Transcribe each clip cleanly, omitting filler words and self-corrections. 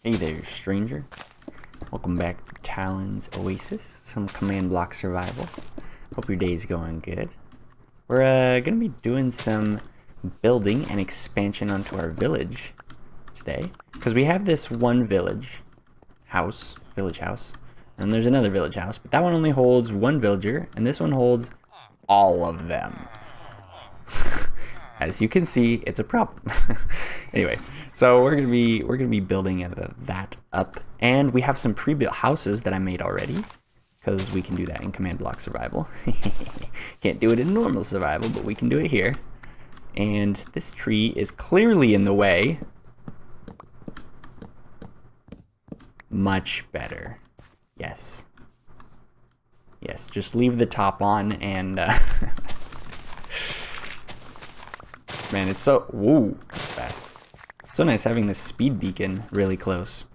Hey there, stranger. Welcome back to Talon's Oasis, some command block survival. Hope your day's going good. We're gonna be doing some building and expansion onto our village today, because we have this one village house, and there's another village house, but that one only holds one villager, and this one holds all of them. As you can see, it's a problem. Anyway, so we're gonna be building that up, and we have some pre-built houses that I made already, because we can do that in command block survival. Can't do it in normal survival, but we can do it here. And this tree is clearly in the way. Much better. Yes. Yes, just leave the top on and man, it's so, whoa, that's fast. It's so nice having this speed beacon really close.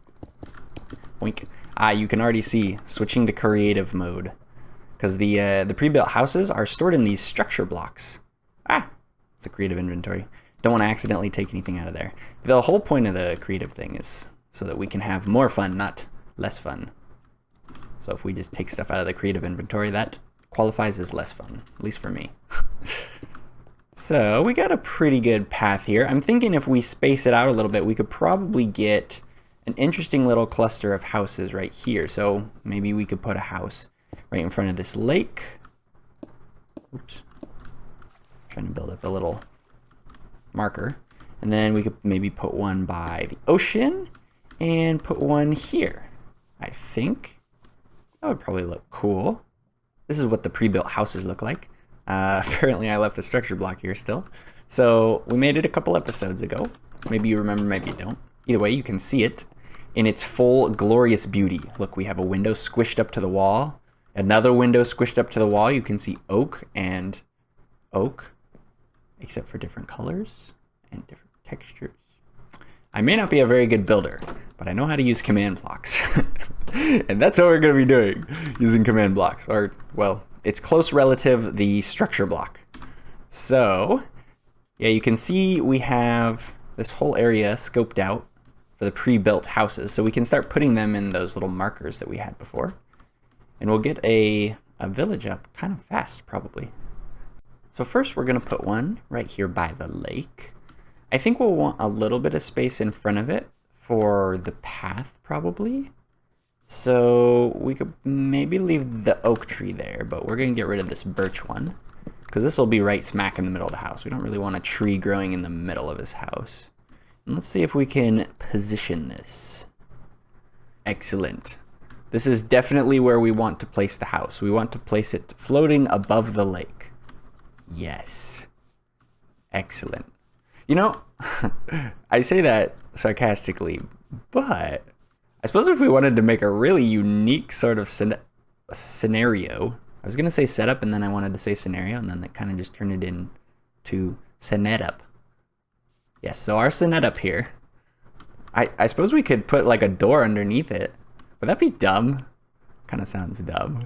Boink. You can already see switching to creative mode, because the pre-built houses are stored in these structure blocks. It's a creative inventory. Don't want to accidentally take anything out of there. The whole point of the creative thing is so that we can have more fun, not less fun. So if we just take stuff out of the creative inventory, that qualifies as less fun, at least for me. So we got a pretty good path here. I'm thinking if we space it out a little bit, we could probably get an interesting little cluster of houses right here. So maybe we could put a house right in front of this lake. Oops. Trying to build up a little marker. And then we could maybe put one by the ocean and put one here. I think that would probably look cool. This is what the pre-built houses look like. Apparently I left the structure block here still. So we made it a couple episodes ago. Maybe you remember, maybe you don't. Either way, you can see it in its full glorious beauty. Look, we have a window squished up to the wall. Another window squished up to the wall. You can see oak and oak, except for different colors and different textures. I may not be a very good builder, but I know how to use command blocks. And that's what we're going to be doing, using command blocks. Or, well, it's close relative, the structure block. So, yeah, you can see we have this whole area scoped out for the pre-built houses. So we can start putting them in those little markers that we had before. And we'll get a village up kind of fast, probably. So first we're going to put one right here by the lake. I think we'll want a little bit of space in front of it for the path, probably. So we could maybe leave the oak tree there, but we're going to get rid of this birch one, because this will be right smack in the middle of the house. We don't really want a tree growing in the middle of his house. And let's see if we can position this. Excellent. This is definitely where we want to place the house. We want to place it floating above the lake. Yes. Excellent. You know, I say that sarcastically, but I suppose if we wanted to make a really unique sort of scenario, I was going to say setup and then I wanted to say scenario, and then that kind of just turned it into setup. Yes, so our setup here, I suppose we could put like a door underneath it. Would that be dumb? Kind of sounds dumb.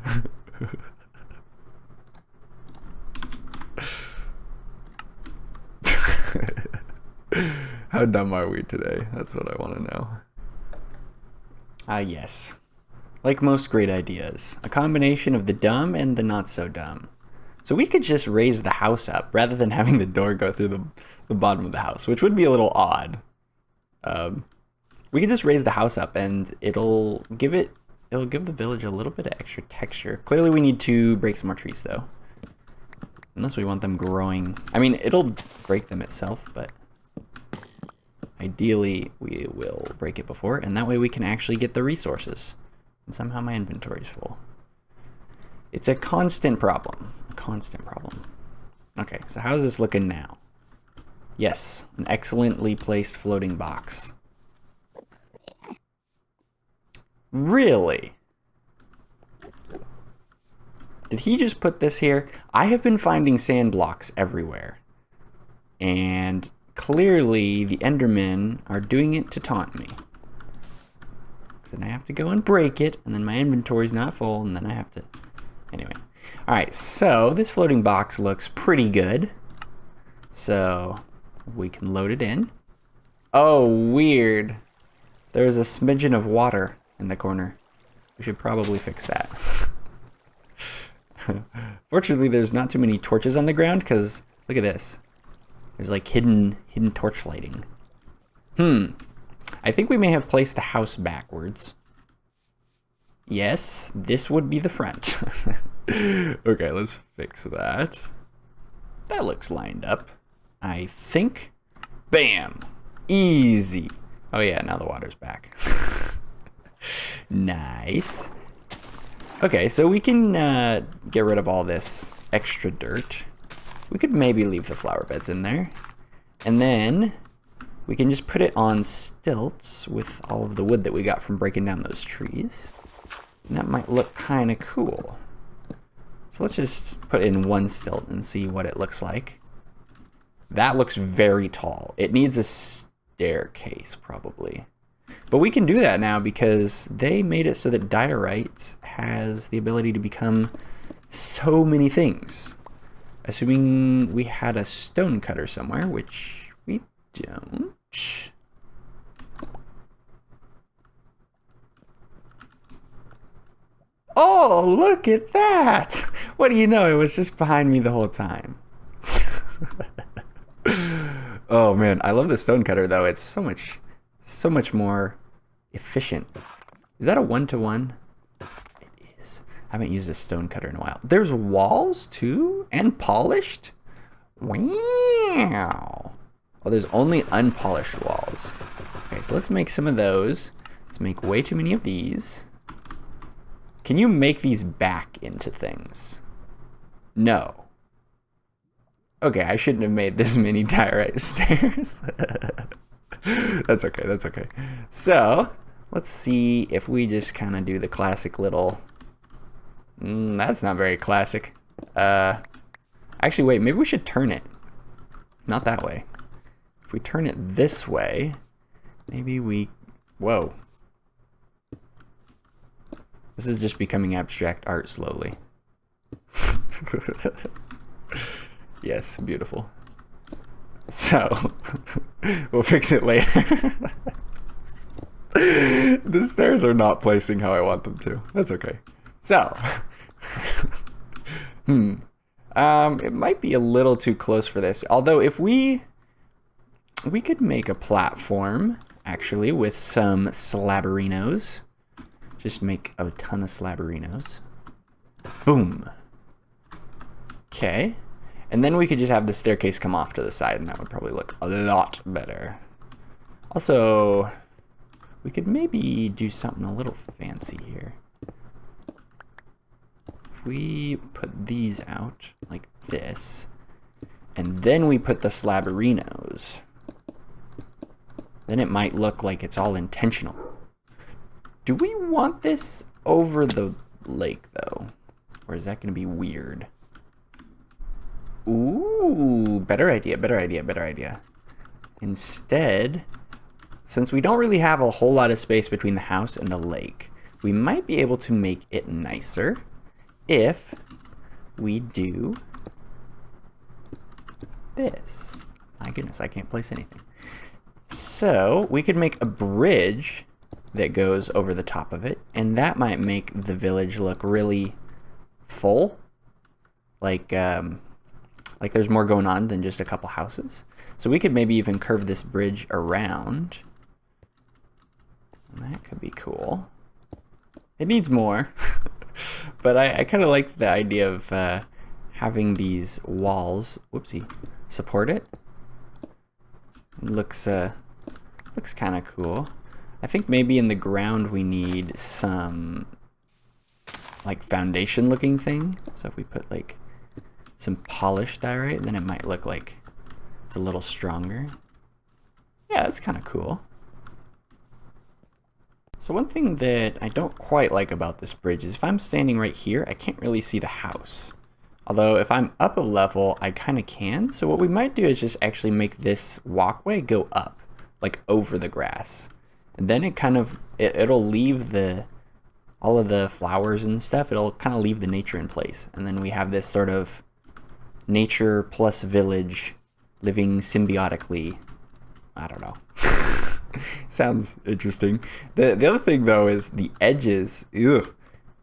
How dumb are we today? That's what I want to know. Yes. Like most great ideas, a combination of the dumb and the not so dumb. So we could just raise the house up rather than having the door go through the bottom of the house, which would be a little odd. We could just raise the house up and it'll give the village a little bit of extra texture. Clearly we need to break some more trees though. Unless we want them growing. I mean, it'll break them itself, but ideally we will break it before, and that way we can actually get the resources. And somehow my inventory's full. It's a constant problem. Okay, so how's this looking now? Yes, an excellently placed floating box. Really? Did he just put this here? I have been finding sand blocks everywhere. And clearly the Endermen are doing it to taunt me. So then I have to go and break it, and then my inventory's not full, and then I have to... Anyway. Alright, so this floating box looks pretty good. So we can load it in. Oh, weird. There's a smidgen of water in the corner. We should probably fix that. Fortunately, there's not too many torches on the ground because look at this. There's like hidden torch lighting. I think we may have placed the house backwards. Yes, this would be the front. Okay, let's fix that. That looks lined up. I think. Bam! Easy. Oh yeah, now the water's back. Nice. Okay, so we can get rid of all this extra dirt. We could maybe leave the flower beds in there. And then we can just put it on stilts with all of the wood that we got from breaking down those trees. And that might look kind of cool. So let's just put in one stilt and see what it looks like. That looks very tall. It needs a staircase probably. But we can do that now because they made it so that diorite has the ability to become so many things. Assuming we had a stone cutter somewhere, which we don't. Oh, look at that! What do you know? It was just behind me the whole time. Oh man, I love the stone cutter though. It's so much more efficient. Is that a one-to-one? It is. I haven't used a stone cutter in a while. There's walls too, and polished. Wow. Oh, there's only unpolished walls. Okay, so let's make some of those. Let's make way too many of these. Can you make these back into things? No. Okay, I shouldn't have made this many diorite stairs. That's okay, that's okay. So, let's see if we just kind of do the classic little... that's not very classic. Actually, wait, maybe we should turn it. Not that way. If we turn it this way, maybe we... Whoa. This is just becoming abstract art slowly. Yes, beautiful. So, we'll fix it later. The stairs are not placing how I want them to. That's okay. So, it might be a little too close for this. Although if we could make a platform, actually, with some slabberinos. Just make a ton of slabberinos. Boom. Okay. And then we could just have the staircase come off to the side, and that would probably look a lot better. Also, we could maybe do something a little fancy here. If we put these out like this, and then we put the slabberinos, then it might look like it's all intentional. Do we want this over the lake, though? Or is that going to be weird? Ooh, better idea, better idea, better idea. Instead, since we don't really have a whole lot of space between the house and the lake, we might be able to make it nicer if we do this. My goodness, I can't place anything. So, we could make a bridge that goes over the top of it, and that might make the village look really full, like there's more going on than just a couple houses. So we could maybe even curve this bridge around, and that could be cool. It needs more, but I kind of like the idea of having these walls, whoopsie, support it. It looks kind of cool. I think maybe in the ground we need some like foundation looking thing. So if we put like some polished diorite, then it might look like it's a little stronger. Yeah, that's kind of cool. So one thing that I don't quite like about this bridge is if I'm standing right here, I can't really see the house. Although if I'm up a level, I kind of can. So what we might do is just actually make this walkway go up, like over the grass. And then it kind of, it'll leave all of the flowers and stuff, it'll kind of leave the nature in place. And then we have this sort of nature plus village living symbiotically. I don't know. Sounds interesting. The other thing though is the edges. Ugh.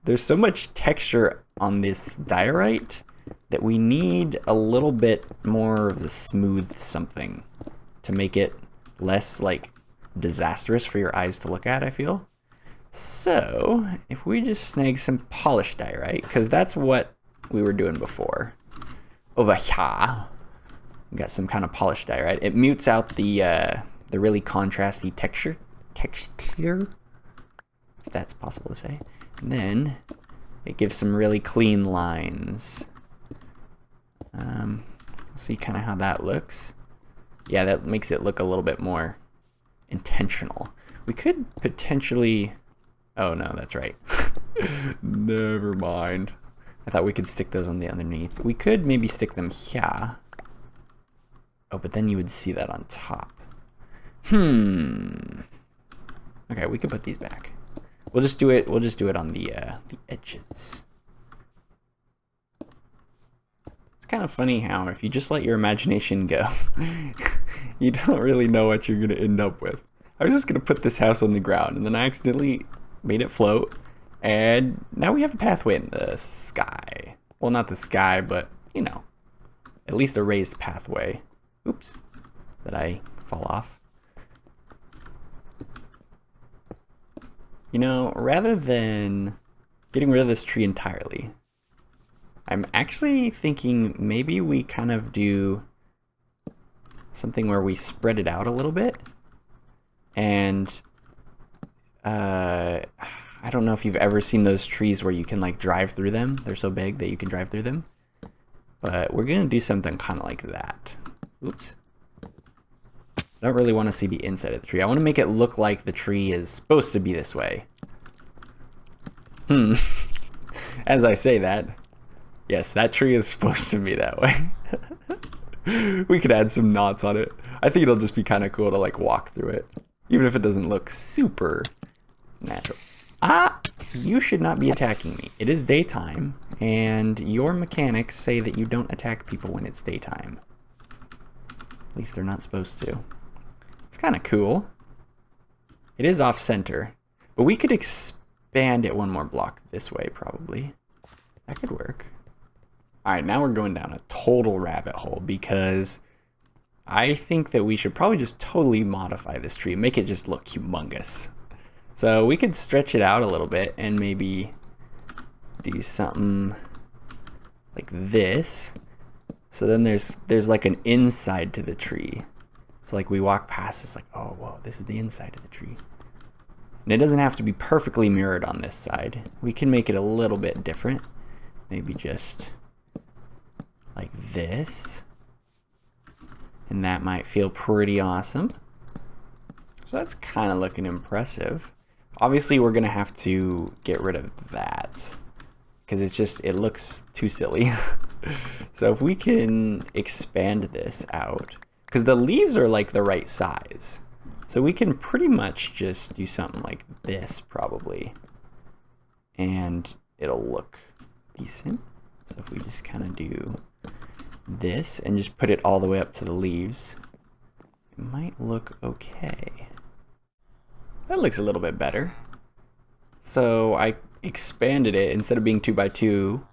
There's so much texture on this diorite that we need a little bit more of a smooth something to make it less like disastrous for your eyes to look at, I feel. So if we just snag some polished diorite, because that's what we were doing before. Over here, we got some kind of polished diorite. It mutes out the really contrasty texture, if that's possible to say. And then it gives some really clean lines. See kind of how that looks. Yeah, that makes it look a little bit more intentional. We could potentially... Oh no, that's right. Never mind. I thought we could stick those on the underneath. We could maybe stick them here. Oh, but then you would see that on top. Okay, we could put these back. We'll just do it on the edges. It's kind of funny how if you just let your imagination go, you don't really know what you're gonna end up with. I was just gonna put this house on the ground, and then I accidentally made it float, and now we have a pathway in the sky. Well, not the sky, but you know, at least a raised pathway. Oops, did I fall off? You know, rather than getting rid of this tree entirely, I'm actually thinking maybe we kind of do something where we spread it out a little bit. And I don't know if you've ever seen those trees where you can like drive through them. They're so big that you can drive through them. But we're gonna do something kind of like that. Oops. I don't really want to see the inside of the tree. I want to make it look like the tree is supposed to be this way. As I say that, yes, that tree is supposed to be that way. We could add some knots on it. I think it'll just be kind of cool to like walk through it, even if it doesn't look super natural. Ah, you should not be attacking me. It is daytime, and your mechanics say that you don't attack people when it's daytime. At least they're not supposed to. It's kind of cool. It is off center, but we could expand it one more block this way probably. That could work. All right, now we're going down a total rabbit hole because I think that we should probably just totally modify this tree and make it just look humongous. So we could stretch it out a little bit and maybe do something like this. So then there's like an inside to the tree. So like we walk past, it's like, oh, whoa, this is the inside of the tree. And it doesn't have to be perfectly mirrored on this side. We can make it a little bit different. Maybe just like this. And that might feel pretty awesome. So that's kind of looking impressive. Obviously, we're going to have to get rid of that because it looks too silly. So if we can expand this out, because the leaves are like the right size. So we can pretty much just do something like this probably. And it'll look decent. So if we just kind of do this and just put it all the way up to the leaves, it might look okay. That looks a little bit better. So I expanded it instead of being 2x2,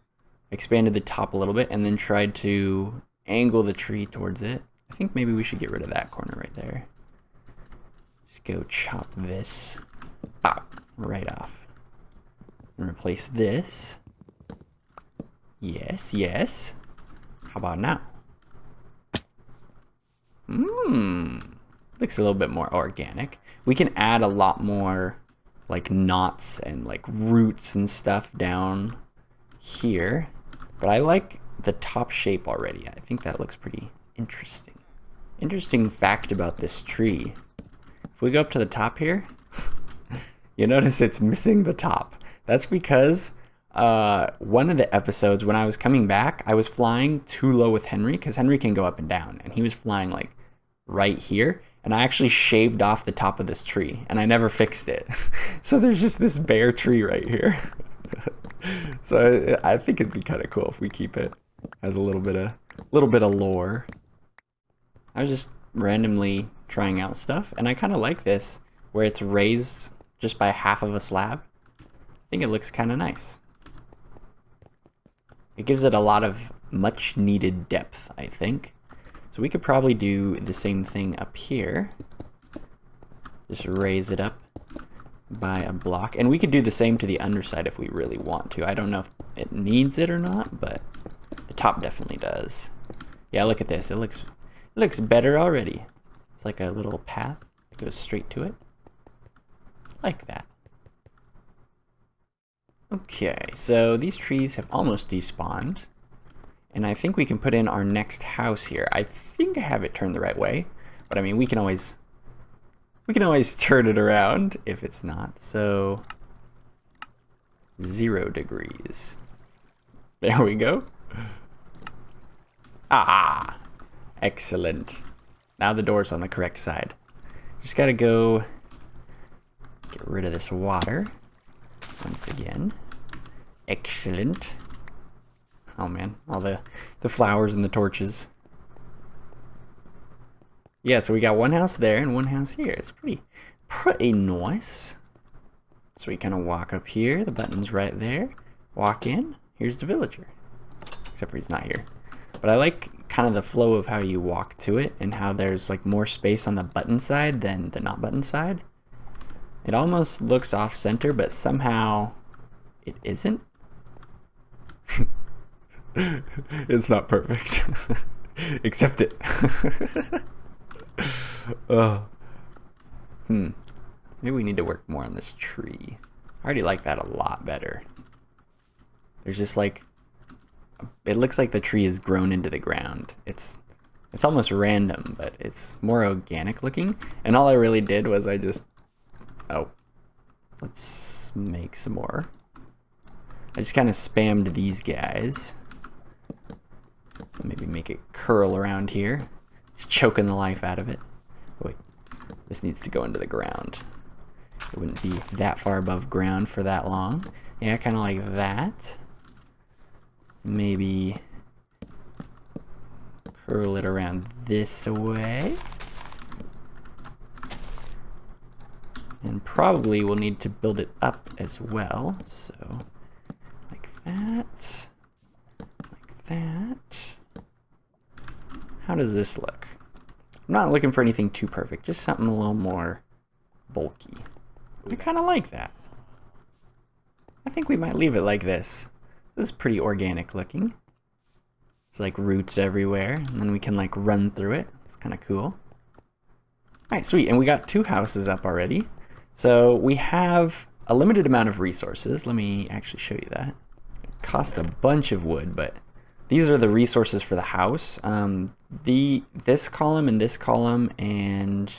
expanded the top a little bit and then tried to angle the tree towards it. I think maybe we should get rid of that corner right there. Just go chop this right off and replace this. Yes, yes. How about now? Looks a little bit more organic. We can add a lot more like knots and like roots and stuff down here. But I like the top shape already. I think that looks pretty interesting. Interesting fact about this tree. If we go up to the top here, you notice it's missing the top. That's because one of the episodes when I was coming back, I was flying too low with Henry because Henry can go up and down, and he was flying like right here, and I actually shaved off the top of this tree and I never fixed it. So there's just this bare tree right here. So I think it'd be kind of cool if we keep it as a little bit of lore. I was just randomly trying out stuff and I kind of like this where it's raised just by half of a slab. I think it looks kind of nice. It gives it a lot of much needed depth, I think. So we could probably do the same thing up here. Just raise it up by a block. And we could do the same to the underside if we really want to. I don't know if it needs it or not, but the top definitely does. Yeah, look at this. It looks better already. It's like a little path that goes straight to it. Like that. Okay, so these trees have almost despawned. And I think we can put in our next house here. I think I have it turned the right way. But I mean, we can always turn it around if it's not. So 0 degrees. There we go. Ah, excellent. Now the door's on the correct side. Just gotta go get rid of this water once again. Excellent. Oh man, all the flowers and the torches. Yeah, so we got one house there and one house here. It's pretty nice. So we kind of walk up here. The button's right there. Walk in. Here's the villager. Except for he's not here. But I like kind of the flow of how you walk to it and how there's like more space on the button side than the not button side. It almost looks off center, but somehow it isn't. It's not perfect. Accept it. Maybe we need to work more on this tree. I already like that a lot better. There's just like, it looks like the tree is grown into the ground. It's almost random, but it's more organic looking. And all I really did was let's make some more. I just kind of spammed these guys. Maybe make it curl around here. It's choking the life out of it. Wait, this needs to go into the ground. It wouldn't be that far above ground for that long. Yeah, kind of like that. Maybe curl it around this way. And probably we'll need to build it up as well. So, like that. Like that. How does this look? I'm not looking for anything too perfect, just something a little more bulky. I kind of like that. I think we might leave it like this. This is pretty organic looking. It's like roots everywhere, and then we can like run through it. It's kind of cool. Alright, sweet, and we got 2 houses up already. So we have a limited amount of resources. Let me actually show you that. It cost a bunch of wood, but these are the resources for the house. This column and this column and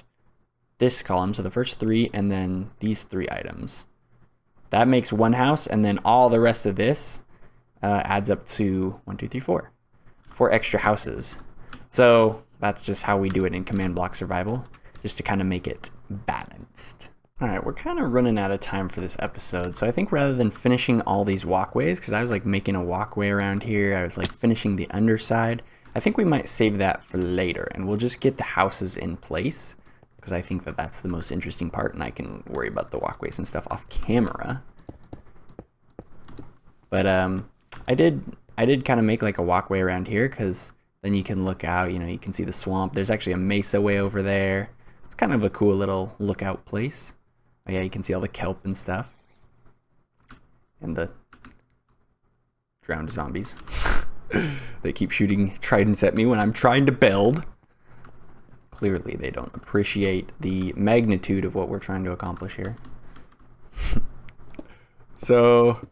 this column, so the first 3 and then these 3 items. That makes 1 house, and then all the rest of this adds up to 1, 2, 3, 4. 4 extra houses. So that's just how we do it in command block survival, just to kind of make it balanced. Alright, we're kind of running out of time for this episode, so I think rather than finishing all these walkways, because I was like making a walkway around here, I was like finishing the underside, I think we might save that for later, and we'll just get the houses in place, because I think that that's the most interesting part, and I can worry about the walkways and stuff off camera. But I did kind of make like a walkway around here, because then you can look out, you know, you can see the swamp. There's actually a mesa way over there. It's kind of a cool little lookout place. Oh yeah, you can see all the kelp and stuff. And the drowned zombies. They keep shooting tridents at me when I'm trying to build. Clearly they don't appreciate the magnitude of what we're trying to accomplish here. So,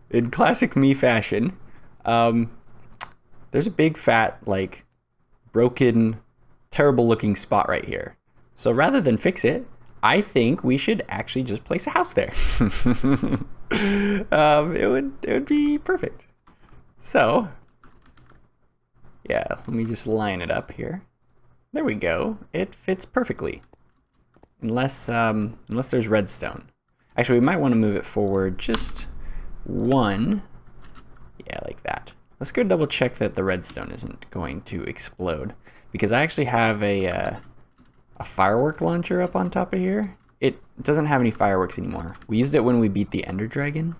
in classic me fashion, there's a big fat, like, broken, terrible looking spot right here. So rather than fix it, I think we should actually just place a house there. It would be perfect. So, yeah, let me just line it up here. There we go. It fits perfectly. Unless there's redstone. Actually, we might want to move it forward just 1. Yeah, like that. Let's go double check that the redstone isn't going to explode. Because I actually have a a firework launcher up on top of here. It doesn't have any fireworks anymore. We used it when we beat the Ender Dragon.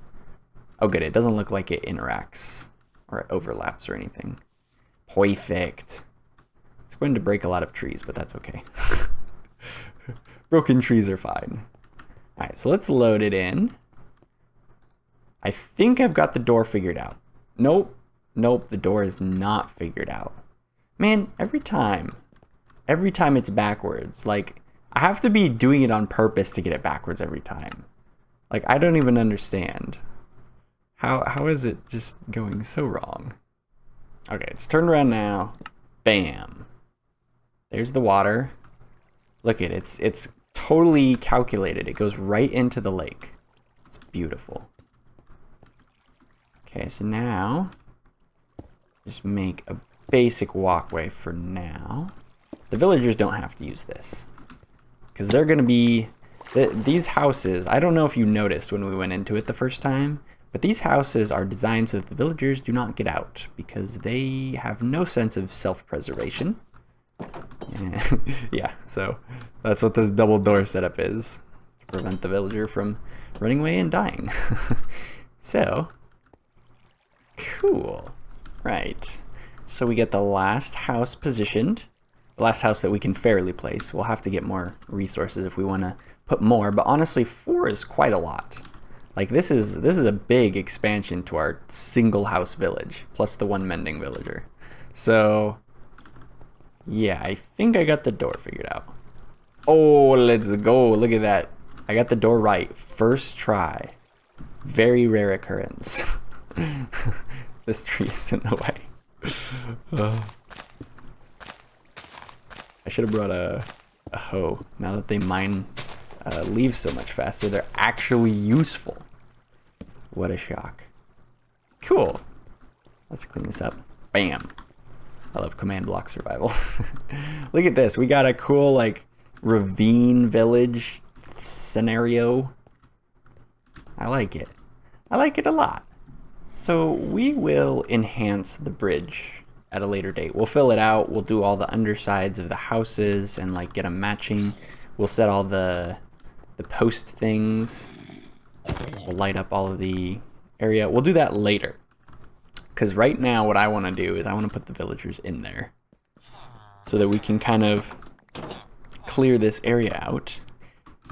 Oh good, it doesn't look like it interacts or it overlaps or anything. Perfect. It's going to break a lot of trees, but that's okay. Broken trees are fine. Alright, so let's load it in. I think I've got the door figured out. Nope. Nope, the door is not figured out. Man, every time it's backwards. Like, I have to be doing it on purpose to get it backwards every time. Like, I don't even understand. How is it just going so wrong? Okay, it's turned around now. Bam. There's the water. Look at it. It's totally calculated. It goes right into the lake. It's beautiful. Okay, so now just make a basic walkway for now. The villagers don't have to use this because they're going to be these houses. I don't know if you noticed when we went into it the first time, but these houses are designed so that the villagers do not get out because they have no sense of self-preservation. Yeah, so that's what this double door setup is, to prevent the villager from running away and dying. So, cool. Right. So we get the last house positioned. The last house that we can fairly place. We'll have to get more resources if we want to put more, but honestly 4 is quite a lot. Like this is a big expansion to our single house village, plus the 1 mending villager. So yeah, I think I got the door figured out. Oh, let's go. Look at that. I got the door right. First try. Very rare occurrence. This tree is in the way. I should have brought a hoe. Now that they mine leaves so much faster, they're actually useful. What a shock. Cool. Let's clean this up. Bam. I love command block survival. Look at this. We got a cool like ravine village scenario. I like it. I like it a lot. So we will enhance the bridge at a later date. We'll fill it out. We'll do all the undersides of the houses and like get them matching. We'll set all the post things. We'll light up all of the area. We'll do that later. Because right now what I want to do is I want to put the villagers in there so that we can kind of clear this area out.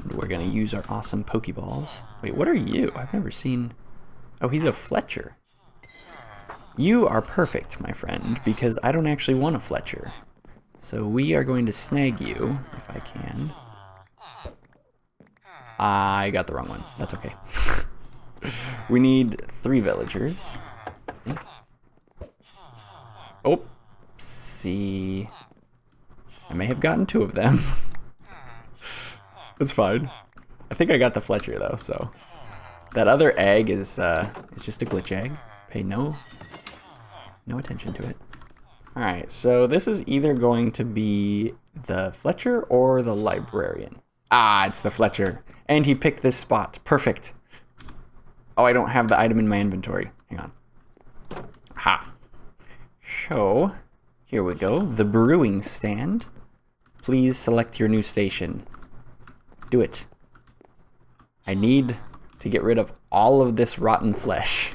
And we're going to use our awesome Pokeballs. Wait, what are you? I've never seen... Oh, he's a Fletcher. You are perfect, my friend, because I don't actually want a Fletcher. So we are going to snag you, if I can. I got the wrong one. That's okay. We need 3 villagers. Oopsie. I may have gotten 2 of them. It's fine. I think I got the Fletcher though, so. That other egg is just a glitch egg. Pay no attention to it. Alright, so this is either going to be the Fletcher or the librarian. Ah, it's the Fletcher. And he picked this spot. Perfect. Oh, I don't have the item in my inventory. Hang on. Ha. So, here we go. The brewing stand. Please select your new station. Do it. I need to get rid of all of this rotten flesh.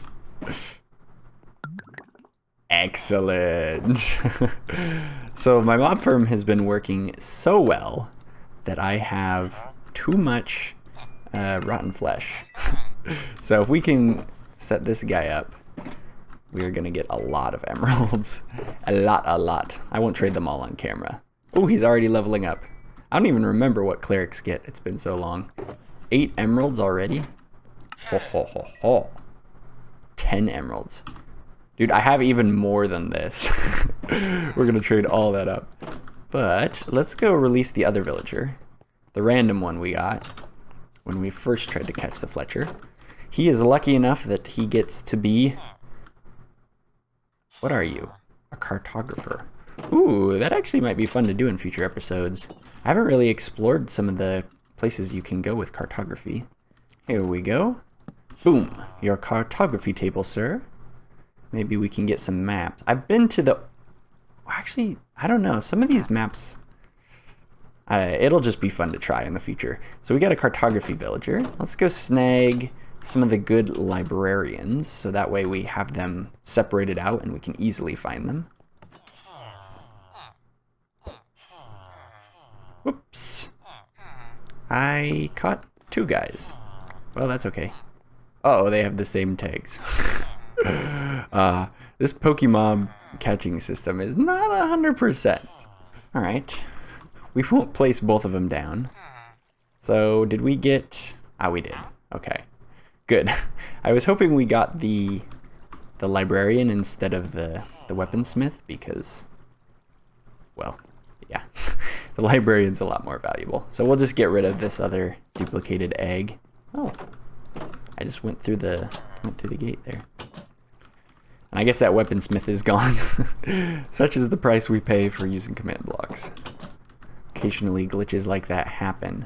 Excellent. So my mob farm has been working so well that I have too much rotten flesh. So if we can set this guy up, we are going to get a lot of emeralds. A lot. I won't trade them all on camera. Oh, he's already leveling up. I don't even remember what clerics get. It's been so long. 8 emeralds already? Ho ho ho ho. 10 emeralds. Dude, I have even more than this. We're gonna trade all that up. But let's go release the other villager. The random one we got when we first tried to catch the Fletcher. He is lucky enough that he gets to be... What are you? A cartographer. Ooh, that actually might be fun to do in future episodes. I haven't really explored some of the places you can go with cartography. Here we go. Boom. Your cartography table, sir. Maybe we can get some maps. I've been to the... Actually, I don't know. Some of these maps... It'll just be fun to try in the future. So we got a cartography villager. Let's go snag some of the good librarians, so that way we have them separated out and we can easily find them. Whoops. I caught 2 guys. Well, that's okay. Uh-oh, they have the same tags. This Pokemon catching system is not 100%. Alright. We won't place both of them down. So, did we get... Ah, we did. Okay. Good. I was hoping we got the librarian instead of the weaponsmith because, well, yeah. The librarian's a lot more valuable. So we'll just get rid of this other duplicated egg. Oh. I just went through the gate there. And I guess that weaponsmith is gone. Such is the price we pay for using command blocks. Occasionally glitches like that happen.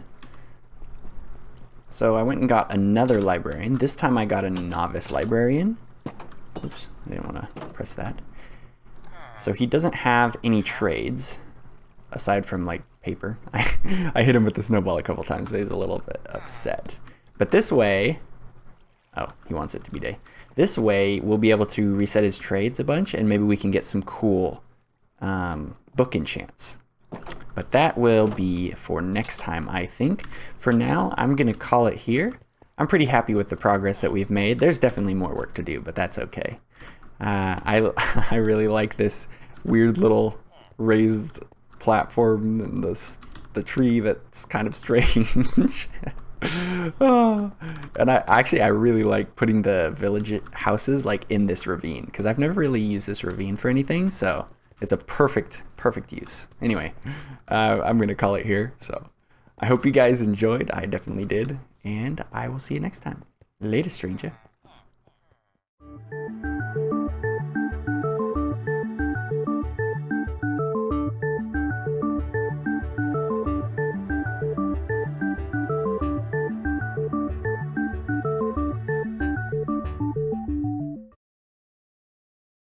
So I went and got another librarian. This time I got a novice librarian. Oops, I didn't want to press that. So he doesn't have any trades aside from like paper. I hit him with the snowball a couple times, so he's a little bit upset. But this way, oh, he wants it to be day. This way we'll be able to reset his trades a bunch, and maybe we can get some cool book enchants. But that will be for next time, I think. For now, I'm going to call it here. I'm pretty happy with the progress that we've made. There's definitely more work to do, but that's okay. I really like this weird little raised platform and the tree that's kind of strange. Oh, and I really like putting the village houses like in this ravine, because I've never really used this ravine for anything, so it's a perfect use. Anyway, I'm going to call it here. So I hope you guys enjoyed. I definitely did. And I will see you next time. Later, stranger.